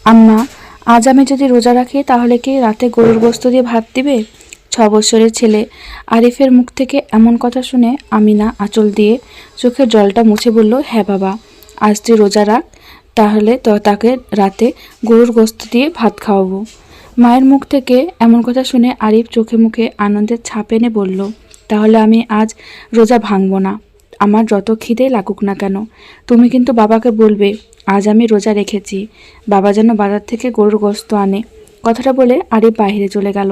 আম্মা, আজ আমি যদি রোজা রাখি তাহলে কি রাতে গরুর গোশত দিয়ে ভাত দিবে? 6 বছরের ছেলে আরিফের মুখ থেকে এমন কথা শুনে আমিনা আঁচল দিয়ে চোখের জলটা মুছে বলল, হ্যাঁ বাবা, আজ তুই রোজা রাখ, তাহলে তো তাকে রাতে গরুর গোশত দিয়ে ভাত খাওয়াবো। মায়ের মুখ থেকে এমন কথা শুনে আরিফ চোখে মুখে আনন্দের ছাপ এনে বলল, তাহলে আমি আজ রোজা ভাঙবো না, আমার যত খিদে লাগুক না কেন। তুমি কিন্তু বাবাকে বলবে আজ আমি রোজা রেখেছি, বাবা যেন বাজার থেকে গরুর গোশত আনে। কথাটা বলে আরিফ বাইরে চলে গেল।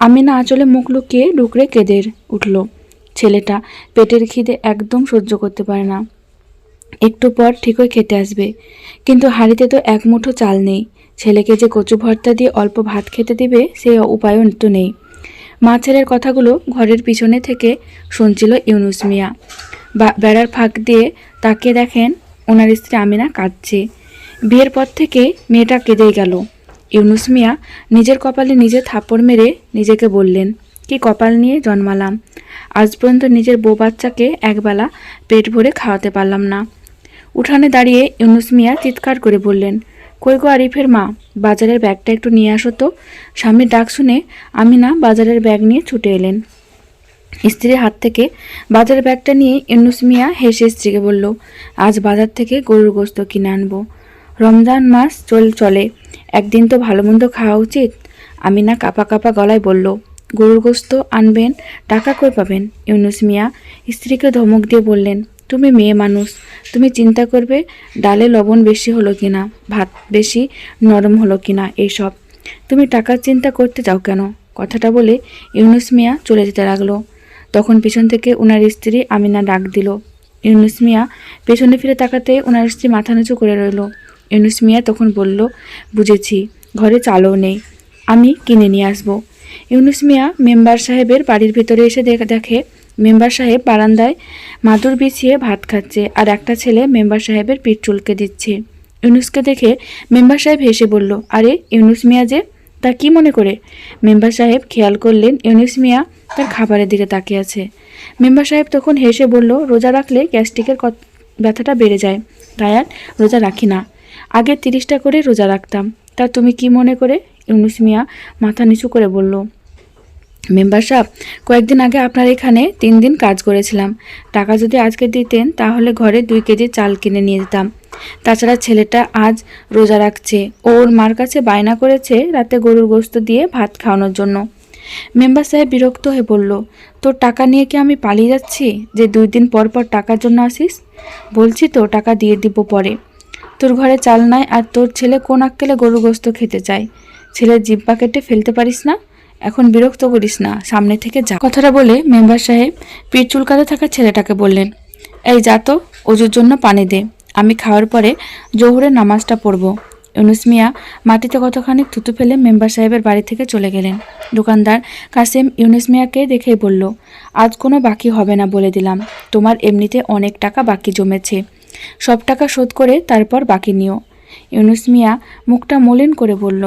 আমিনা আঁচলে মুখ লুকিয়ে ডুকরে কেঁদে উঠল। ছেলেটা পেটের খিদে একদম সহ্য করতে পারে না, একটু পর ঠিকই খেতে আসবে, কিন্তু হাঁড়িতে তো এক মুঠো চাল নেই। ছেলেকে যে কচু ভর্তা দিয়ে অল্প ভাত খেতে দিবে সেই উপায়ও তো নেই। মা ছেলের কথাগুলো ঘরের পিছনে থেকে শুনছিল ইউনুস মিয়া। বেড়ার ফাঁক দিয়ে তাকিয়ে দেখেন ওনার স্ত্রী আমিনা কাঁদছে। বিয়ের পর থেকে মেয়েটা কেঁদেই গেল। ইউনুস মিয়া নিজের কপালে নিজে থাপ্পড় মেরে নিজেকে বললেন, কি কপাল নিয়ে জন্মালাম, আজ পর্যন্ত নিজের বউ বাচ্চাকে একবেলা পেট ভরে খাওয়াতে পারলাম না। উঠানে দাঁড়িয়ে ইউনুস মিয়া চিৎকার করে বললেন, কই গো আরিফের মা, বাজারের ব্যাগটা একটু নিয়ে আসো তো। স্বামীর ডাক শুনে আমিনা বাজারের ব্যাগ নিয়ে ছুটে এলেন। স্ত্রীর হাত থেকে বাজারের ব্যাগটা নিয়ে ইউনুস মিয়া হেসে স্ত্রীকে বলল, আজ বাজার থেকে গরুর গোশত কিনে আনবো, রমজান মাস চলে, একদিন তো ভালো মন্দ খাওয়া উচিত। আমিনা কাঁপা কাঁপা গলায় বলল, গরুর গোশত আনবেন, টাকা কই পাবেন? ইউনুস মিয়া স্ত্রীকে ধমক দিয়ে বললেন, তুমি মেয়ে মানুষ, তুমি চিন্তা করবে ডালে লবণ বেশি হলো কিনা, ভাত বেশি নরম হলো কিনা, এইসব তুমি টাকার চিন্তা করতে যাও কেন? কথাটা বলে ইউনুস মিয়া চলে যেতে লাগলো। তখন পিছন থেকে ওনার স্ত্রী আমিনা ডাক দিল। ইউনুস মিয়া পেছনে ফিরে তাকাতে ওনার স্ত্রী মাথা নিচু করে রইল। ইউনুস মিয়া তখন বলল, বুঝেছি, ঘরে চালও নেই, আমি কিনে নিয়ে আসবো। ইউনুস মিয়া মেম্বার সাহেবের বাড়ির ভিতরে এসে দেখে মেম্বার সাহেব বারান্দায় মাদুর বিছিয়ে ভাত খাচ্ছে আর একটা ছেলে মেম্বার সাহেবের পিঠ চুলকে দিচ্ছে। ইউনুসকে দেখে মেম্বার সাহেব হেসে বলল, আরে ইউনুস মিয়া যে, তা কি মনে করে? মেম্বার সাহেব খেয়াল করলেন ইউনুস মিয়া তার খাবারের দিকে তাকিয়ে আছে। মেম্বার সাহেব তখন হেসে বলল, রোজা রাখলে গ্যাস্ট্রিকের ব্যথাটা বেড়ে যায়, তাই আর রোজা রাখি না, আগে 30টা করে রোজা রাখতাম। তা তুমি কি মনে করে? ইউনুস মিয়া মাথা নিচু করে বলল, মেম্বার সাহেব, কয়েকদিন আগে আপনার এখানে 3 দিন কাজ করেছিলাম, টাকা যদি আজকে দিতেন তাহলে ঘরে 2 কেজি চাল কিনে নিয়ে যেতাম। তাছাড়া ছেলেটা আজ রোজা রাখছে, ওর মার কাছে বায়না করেছে রাতে গরুর গোশত দিয়ে ভাত খাওয়ানোর জন্য। মেম্বার সাহেব বিরক্ত হয়ে বলল, তোর টাকা নিয়ে কি আমি পালিয়ে যাচ্ছি যে 2 দিন পর পর টাকার জন্য আসিস? বলছি তো টাকা দিয়ে দিব পরে। তোর ঘরে চাল নাই আর তোর ছেলে কোন আক্কেলে গরুর গোশত খেতে চায়? ছেলের জিব্বা কেটে ফেলতে পারিস না? এখন বিরক্ত করিস না, সামনে থেকে যা। কথাটা বলে মেম্বার সাহেব পিঠ চুলকাতে থাকা ছেলেটাকে বললেন, এই যা তো, ওজুর জন্য পানি দে, আমি খাওয়ার পরে জোহরের নামাজটা পড়ব। ইউনুস মিয়া মাটিতে কতখানি থুতু ফেলে মেম্বার সাহেবের বাড়ি থেকে চলে গেলেন। দোকানদার কাসেম ইউনুস মিয়াকে দেখেই বলল, আজ কোনো বাকি হবে না বলে দিলাম, তোমার এমনিতে অনেক টাকা বাকি জমেছে, সব টাকা শোধ করে তারপর বাকি নিও। ইউনুস মিয়া মুখটা মলিন করে বলল,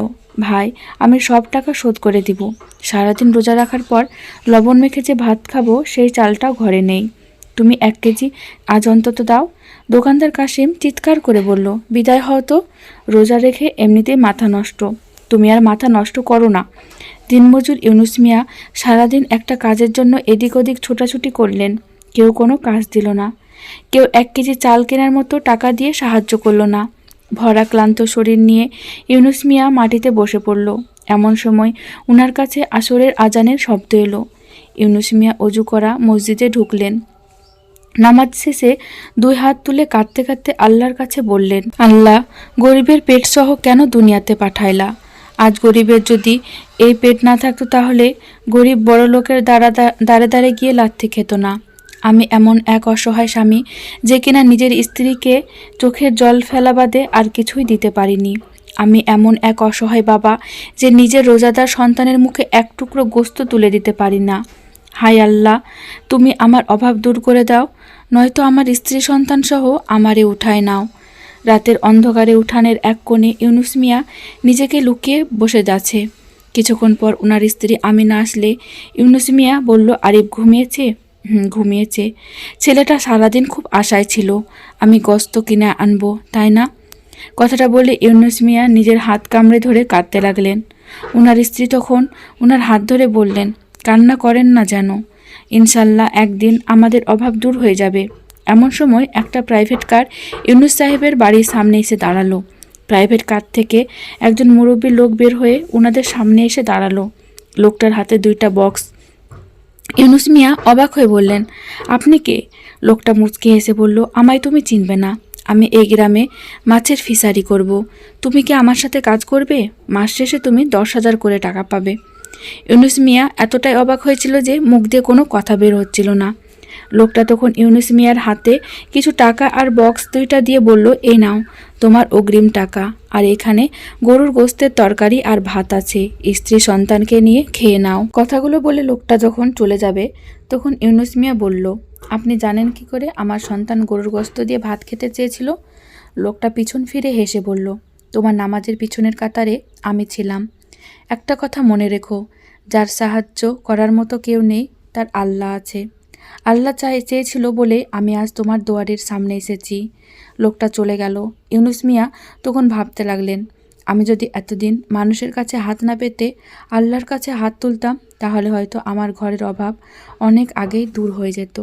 ভাই, আমি সব টাকা শোধ করে দিব, সারাদিন রোজা রাখার পর লবণ মেখে যে ভাত খাবো সেই চালটাও ঘরে নেই, তুমি 1 কেজি আজ অন্তত দাও। দোকানদার কাসিম চিৎকার করে বলল, বিদায় হও তো, রোজা রেখে এমনিতেই মাথা নষ্ট, তুমি আর মাথা নষ্ট করো না। দিনমজুর ইউনুস মিয়া সারাদিন একটা কাজের জন্য এদিক ওদিক ছোটাছুটি করলেন, কেউ কোনো কাজ দিল না, কেউ 1 কেজি চাল কেনার মতো টাকা দিয়ে সাহায্য করলো না। ভরা ক্লান্ত শরীর নিয়ে ইউনুস মিয়া মাটিতে বসে পড়ল। এমন সময় উনার কাছে আসরের আজানের শব্দ এলো। ইউনুস মিয়া অজু করা মসজিদে ঢুকলেন। নামাজ শেষে 2 হাত তুলে কাঁদতে কাঁদতে আল্লাহর কাছে বললেন, আল্লাহ, গরিবের পেট সহ কেন দুনিয়াতে পাঠাইলা? আজ গরিবের যদি এই পেট না থাকতো তাহলে গরিব বড় লোকের দাঁড়ে দাঁড়ে গিয়ে লাথি খেত না। আমি এমন এক অসহায় স্বামী যে কিনা নিজের স্ত্রীকে চোখের জল ফেলা বাদে আর কিছুই দিতে পারিনি। আমি এমন এক অসহায় বাবা যে নিজের রোজাদার সন্তানের মুখে এক টুকরো গোশত তুলে দিতে পারি না। হায় আল্লাহ, তুমি আমার অভাব দূর করে দাও, নয়তো আমার স্ত্রী সন্তান সহ আমারে উঠায় নাও। রাতের অন্ধকারে উঠানের এক কোণে ইউনুস মিয়া নিজেকে লুকিয়ে বসে যাচ্ছে। কিছুক্ষণ পর ওনার স্ত্রী আমিনা আসলে ইউনুস মিয়া বলল, আরিফ ঘুমিয়েছে? ঘুমিয়েছে। ছেলেটা সারাদিন খুব আশায় ছিল আমি গোশত কিনে আনবো, তাই না? কথাটা বলে ইউনুস মিয়া নিজের হাত কামড়ে ধরে কাঁদতে লাগলেন। ওনার স্ত্রী তখন ওনার হাত ধরে বললেন, কান্না করেন না যেন, ইনশাল্লাহ একদিন আমাদের অভাব দূর হয়ে যাবে। এমন সময় একটা প্রাইভেট কার ইউনুস সাহেবের বাড়ির সামনে এসে দাঁড়ালো। প্রাইভেট কার থেকে একজন মুরব্বী লোক বের হয়ে ওনাদের সামনে এসে দাঁড়ালো। লোকটার হাতে 2টা বক্স। ইউনুস মিয়া অবাক হয়ে বললেন, আপনি কে? লোকটা মুচকি হেসে বলল, আমায় তুমি চিনবে না, আমি এই গ্রামে মাছের ফিশারি করব। তুমি কি আমার সাথে কাজ করবে? মাস শেষে তুমি 10,000 করে টাকা পাবে। ইউনুস মিয়া এতটাই অবাক হয়েছিল যে মুখ দিয়ে কোনো কথা বের হচ্ছিল না। লোকটা তখন ইউনুস মিয়ার হাতে কিছু টাকা আর বক্স 2টা দিয়ে বলল, এই নাও তোমার অগ্রিম টাকা, আর এখানে গরুর গোস্তের তরকারি আর ভাত আছে, স্ত্রী সন্তানকে নিয়ে খেয়ে নাও। কথাগুলো বলে লোকটা যখন চলে যাবে তখন ইউনুস মিয়া বলল, আপনি জানেন কি করে আমার সন্তান গরুর গোস্ত দিয়ে ভাত খেতে চেয়েছিল? লোকটা পিছন ফিরে হেসে বলল, তোমার নামাজের পিছনের কাতারে আমি ছিলাম। একটা কথা মনে রেখো, যার সাহায্য করার মতো কেউ নেই, তার আল্লাহ আছে। আল্লাহ চেয়েছিল বলে আমি আজ তোমার দুয়ারের সামনে এসেছি। লোকটা চলে গেল। ইউনুস মিয়া তখন ভাবতে লাগলেন, আমি যদি এতদিন মানুষের কাছে হাত না পেতে আল্লাহর কাছে হাত তুলতাম, তাহলে হয়তো আমার ঘরের অভাব অনেক আগেই দূর হয়ে যেত।